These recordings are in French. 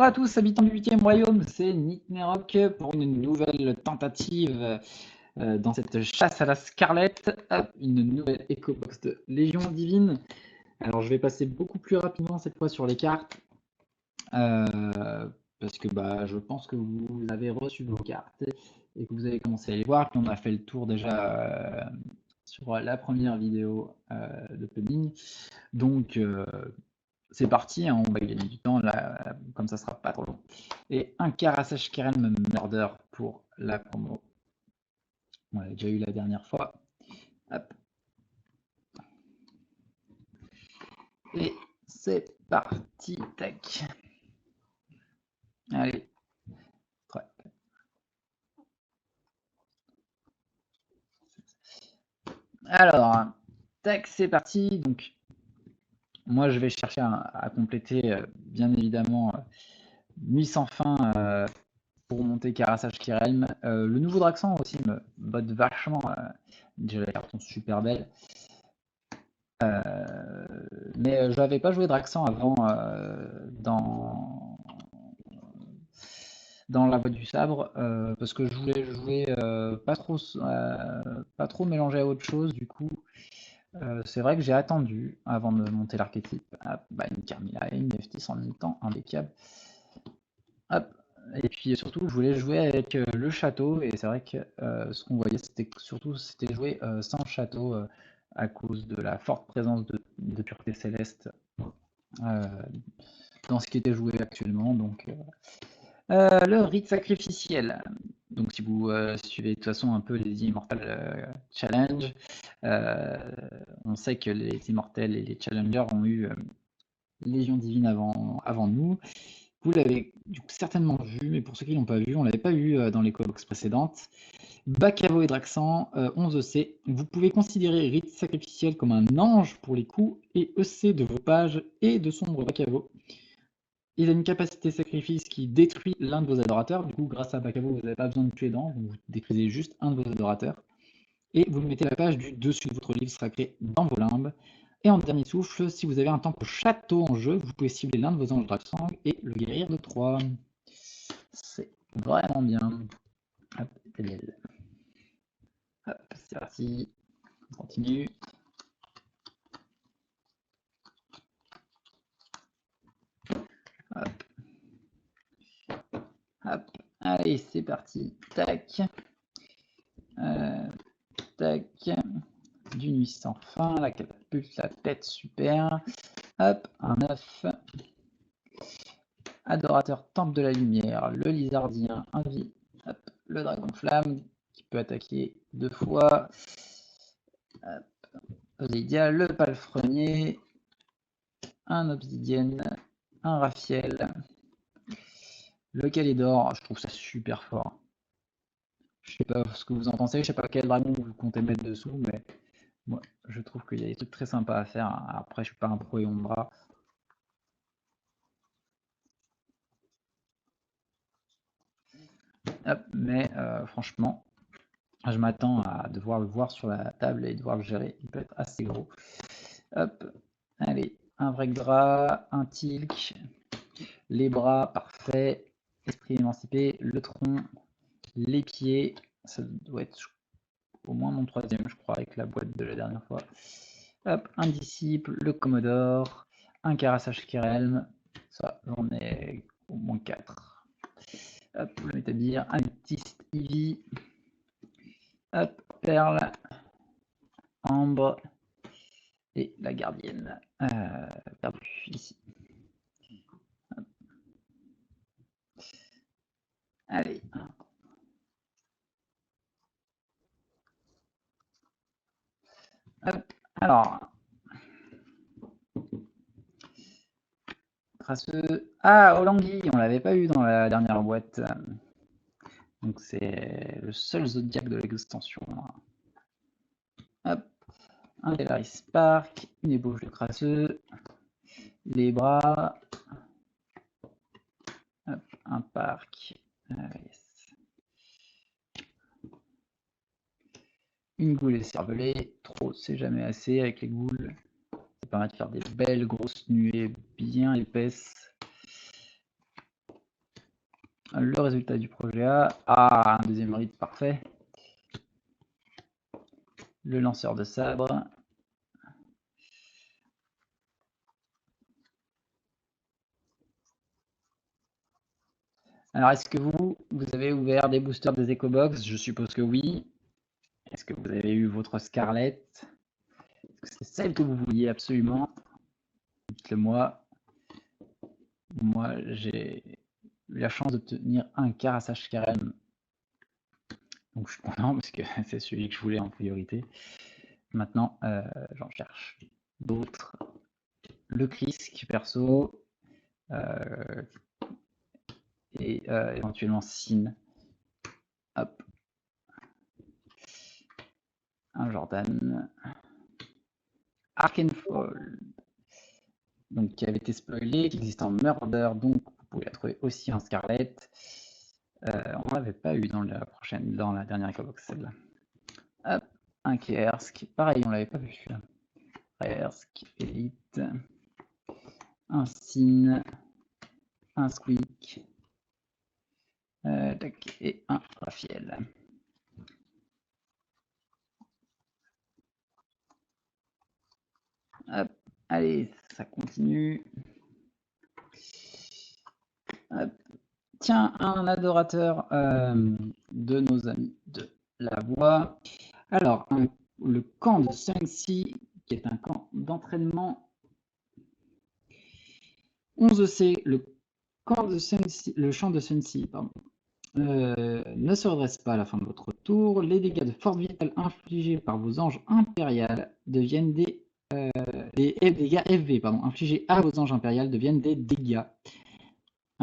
Bonjour à tous, habitants du 8e royaume, c'est Nitnerok pour une nouvelle tentative dans cette chasse à la Scarlett, une nouvelle Ecobox de Légion Divine. Alors je vais passer beaucoup plus rapidement cette fois sur les cartes, parce que je pense que vous avez reçu vos cartes et que vous avez commencé à les voir, puis on a fait le tour déjà sur la première vidéo d'opening. Donc c'est parti, hein, on va gagner du temps, là, comme ça sera pas trop long. Et un Karasach Kerem Murder pour la promo. On l'a déjà eu la dernière fois. Hop. Et c'est parti, tac. Allez. Ouais. Alors, tac, c'est parti. Donc, moi, je vais chercher à compléter, bien évidemment, Nuit sans fin pour monter Karasach Kirelm. Le nouveau Draxan aussi me botte vachement. Déjà, les cartes sont super belles. Mais je n'avais pas joué Draxan avant dans la voie du sabre parce que je voulais jouer pas trop mélangé à autre chose. Du coup, c'est vrai que j'ai attendu avant de monter l'archétype. Une Carmilla, une Neftis en même temps, impeccable. Hop. Et puis surtout, je voulais jouer avec le château, et c'est vrai que ce qu'on voyait, c'était jouer sans château à cause de la forte présence de pureté céleste dans ce qui était joué actuellement. Donc, le rite sacrificiel. Donc, si vous suivez de toute façon un peu les Immortals Challenge, on sait que les Immortals et les Challengers ont eu Légion Divine avant nous. Vous l'avez certainement vu, mais pour ceux qui ne l'ont pas vu, on ne l'avait pas vu dans les cobox précédentes. Bacavo et Draxan, 11 EC. Vous pouvez considérer Rite Sacrificiel comme un ange pour les coups et EC de vos pages et de Sombre Bacavo. Il a une capacité sacrifice qui détruit l'un de vos adorateurs. Du coup, grâce à Bacavo, vous n'avez pas besoin de tuer d'ange, vous détruisez juste un de vos adorateurs. Et vous mettez la page du dessus de votre livre sacré dans vos limbes. Et en dernier souffle, si vous avez un temple château en jeu, vous pouvez cibler l'un de vos anges Draxang et le guérir de 3. C'est vraiment bien. Hop, hop, c'est parti. On continue. Hop. Hop. Allez, c'est parti. Tac. Tac. Du nuit sans fin, la catapulte, la tête, super. Hop, un 9. Adorateur temple de la lumière, le lizardien, un vie. Hop, le dragon flamme qui peut attaquer 2 fois. Hop, Osidia, le palefrenier, un obsidienne, un Raphaël, le Calidor, je trouve ça super fort. Je sais pas ce que vous en pensez, je sais pas quel dragon vous comptez mettre dessous, mais moi je trouve qu'il y a des trucs très sympas à faire. Après, je suis pas un pro et Ombra. Hop, mais franchement, je m'attends à devoir le voir sur la table et devoir le gérer. Il peut être assez gros. Hop, allez, un vrai drap, un tilk, les bras, parfait. Esprit émancipé, le tronc, les pieds. Ça doit être au moins mon 3e, je crois, avec la boîte de la dernière fois. Hop, un disciple, le Commodore, un Karasach Kirelm. Ça, j'en ai au moins 4. Hop, le Métabir, un Métiste Eevee. Hop, perle, ambre et la gardienne perdue ici. Hop. Allez. Hop. Alors. Traceux. Ah, Olangui, on l'avait pas eu dans la dernière boîte. Donc c'est le seul zodiaque de l'extension. Hop. Un Delaris Spark, une ébauche de crasseux, les bras, hop, un parc, yes. Une goule et cervelet, trop c'est jamais assez avec les goules, ça permet de faire des belles grosses nuées bien épaisses. le résultat du projet A. Ah, un deuxième rite, parfait. Le lanceur de sabre. Alors, est-ce que vous avez ouvert des boosters des EcoBox? Je suppose que oui. Est-ce que vous avez eu votre Scarlett? Est-ce que c'est celle que vous vouliez absolument? Dites-le moi. Moi, j'ai eu la chance d'obtenir un Karasach Karem. Donc, je suis content parce que c'est celui que je voulais en priorité. Maintenant, j'en cherche d'autres. Le Krisk, perso. Et éventuellement Sin. Hop. Un Jordan. Arkenfall. Donc, qui avait été spoilé, qui existe en Murder, donc vous pouvez la trouver aussi en Scarlett. On l'avait pas eu dans la dernière Ecobox, celle-là. Hop, un Kiersk, pareil, on l'avait pas vu. Kiersk, Elite, un Sin, un Squeak, et un Raphaël. Hop, allez, ça continue. Hop. Tiens, un adorateur de nos amis de la voix. Alors, le camp de Sunxi, qui est un camp d'entraînement 11C, le champ de Sunxi, pardon, ne se redresse pas à la fin de votre tour. Les dégâts de force vitale infligés par vos anges impériales deviennent des dégâts FV, pardon, infligés à vos anges impériales deviennent des dégâts.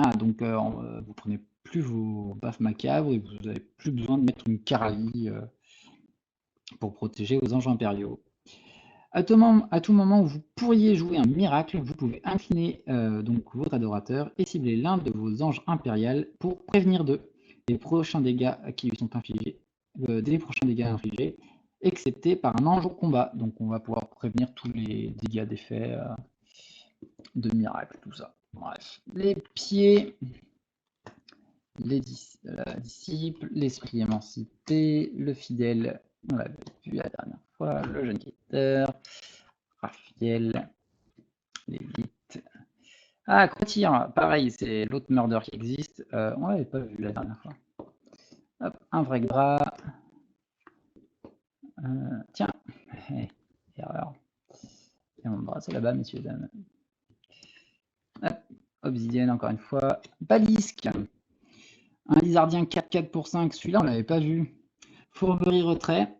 Ah, donc vous prenez plus vos baffes macabres et vous n'avez plus besoin de mettre une Caralie pour protéger vos anges impériaux. À tout moment où vous pourriez jouer un miracle, vous pouvez incliner donc votre adorateur et cibler l'un de vos anges impériales pour prévenir des prochains dégâts qui lui sont infligés, excepté par un ange au combat. Donc on va pouvoir prévenir tous les dégâts d'effet de miracle, tout ça. Bref, les pieds, les disciples, l'esprit émancipé, le fidèle, on l'avait vu la dernière fois, le jeune guetteur, Raphaël, l'élite. Ah, Crotir, pareil, c'est l'autre murder qui existe. On l'avait pas vu la dernière fois. Hop, un vrai drap. Tiens, erreur. Il y a mon bras, c'est là-bas, messieurs, dames. Hop, obsidienne, encore une fois. Balisque. Un lizardien 4-4 pour 5, celui-là, on l'avait pas vu. Fourberie retrait.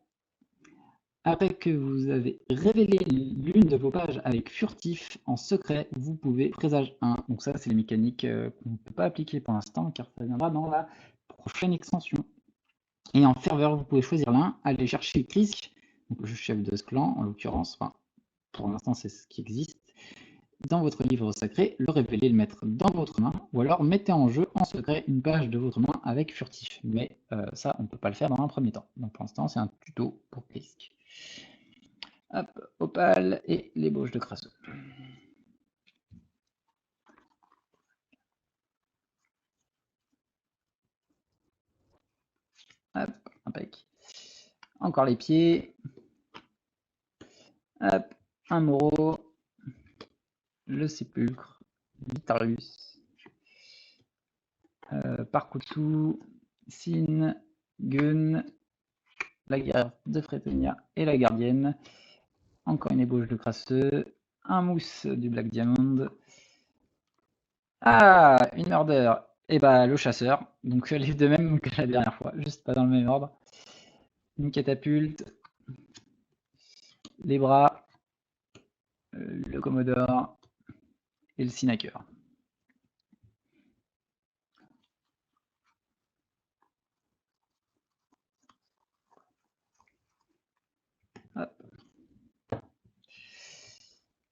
Après que vous avez révélé l'une de vos pages avec furtif en secret, vous pouvez présage 1. Donc ça, c'est les mécaniques qu'on ne peut pas appliquer pour l'instant, car ça viendra dans la prochaine extension. Et en ferveur, vous pouvez choisir l'un, aller chercher Krisk, donc le chef de ce clan, en l'occurrence, enfin, pour l'instant, c'est ce qui existe, dans votre livre sacré, le révéler, le mettre dans votre main, ou alors mettez en jeu en secret une page de votre main avec furtif. Mais ça, on ne peut pas le faire dans un premier temps. Donc pour l'instant, c'est un tuto pour Krisk. Hop, opale et l'ébauche de crasseux. Hop, impec. Encore les pieds. Hop, un Moro. Le sépulcre. Vitarius. Parkoutu. Sin. Gun. La guerre de Fretonia et la gardienne. Encore une ébauche de crasseux. Un mousse du Black Diamond. Ah, une murder. Et bah le chasseur. Donc les deux mêmes que la dernière fois, juste pas dans le même ordre. Une catapulte. Les bras. Le Commodore et le Sinaker. Hop.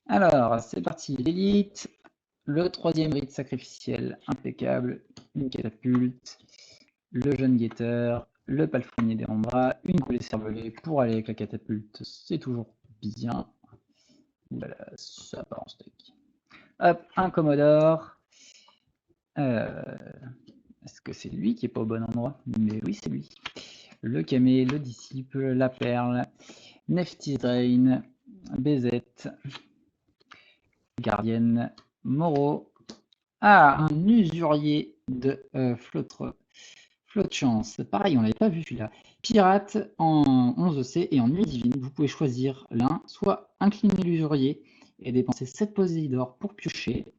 Alors, c'est parti. L'élite, le troisième rite sacrificiel, impeccable, une catapulte, le jeune guetteur, le palefrenier des Rambras, une coulée cervelée pour aller avec la catapulte, c'est toujours bien. Voilà, ça part en steak. Hop, un Commodore, Est-ce que c'est lui qui est pas au bon endroit? Mais oui, c'est lui. Le camé, le disciple, la perle, Neftidrain, Bézette, gardienne, Moreau. Ah, un usurier de flotte chance. Pareil, on l'avait pas vu celui-là. Pirate en 11C et en nuit divine. Vous pouvez choisir l'un, soit incliner l'usurier et dépenser 7 poséides d'or pour piocher,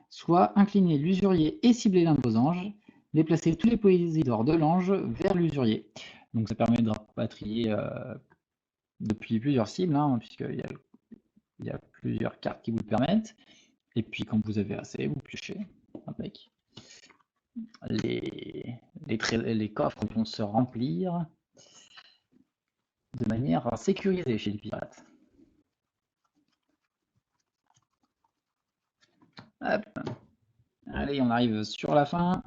soit incliner l'usurier et cibler l'un de vos anges, déplacer tous les poséides d'or de l'ange vers l'usurier. Donc ça permet de rapatrier depuis plusieurs cibles, hein, puisqu'il y a plusieurs cartes qui vous le permettent. Et puis quand vous avez assez, vous piochez. Avec. Les coffres vont se remplir de manière sécurisée chez les pirates. Hop. Allez, on arrive sur la fin.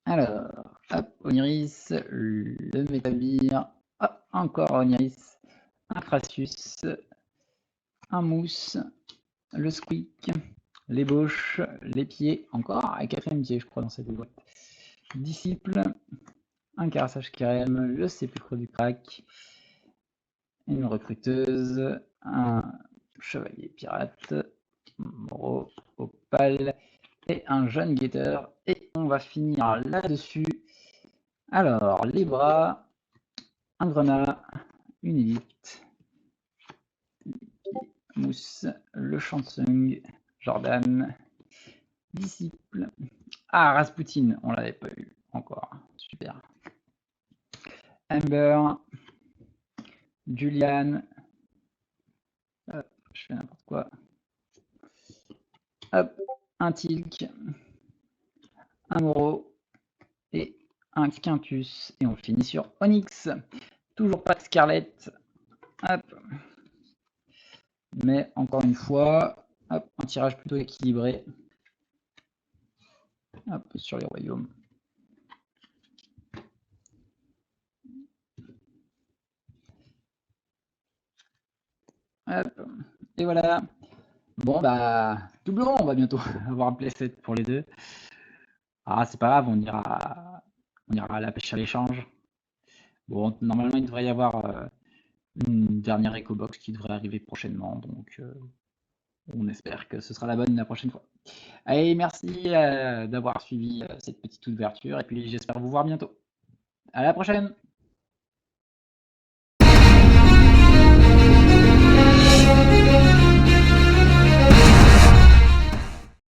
Alors, hop, Oniris, le Métabir, hop, encore Oniris, un Crassus, un Mousse, le Squeak, l'ébauche, les pieds, encore un quatrième pied, je crois, dans cette boîte. Disciple, un Carassage Kérem, le Sépulcre du Crack, une recruteuse, un chevalier pirate, Moreau, Opale et un jeune guetteur. Et on va finir là-dessus. Alors, les bras, un grenat, une élite, Mousse, le Shansung, Jordan, disciple. Ah, Rasputin, on l'avait pas eu encore. Super. Amber, Julian. Hop, je fais n'importe quoi. Hop, un Tilk, un Moreau et un Quintus. Et on finit sur Onyx. Toujours pas de Scarlett. Hop. Mais encore une fois, hop, un tirage plutôt équilibré. Hop, sur les royaumes. Hop. Et voilà. Bon, bah, double rang, on va bientôt avoir un playset pour les deux. Ah, c'est pas grave, on ira à la pêche à l'échange. Bon, normalement, il devrait y avoir une dernière EcoBox qui devrait arriver prochainement, donc on espère que ce sera la bonne la prochaine fois. Allez, merci d'avoir suivi cette petite ouverture, et puis j'espère vous voir bientôt. À la prochaine!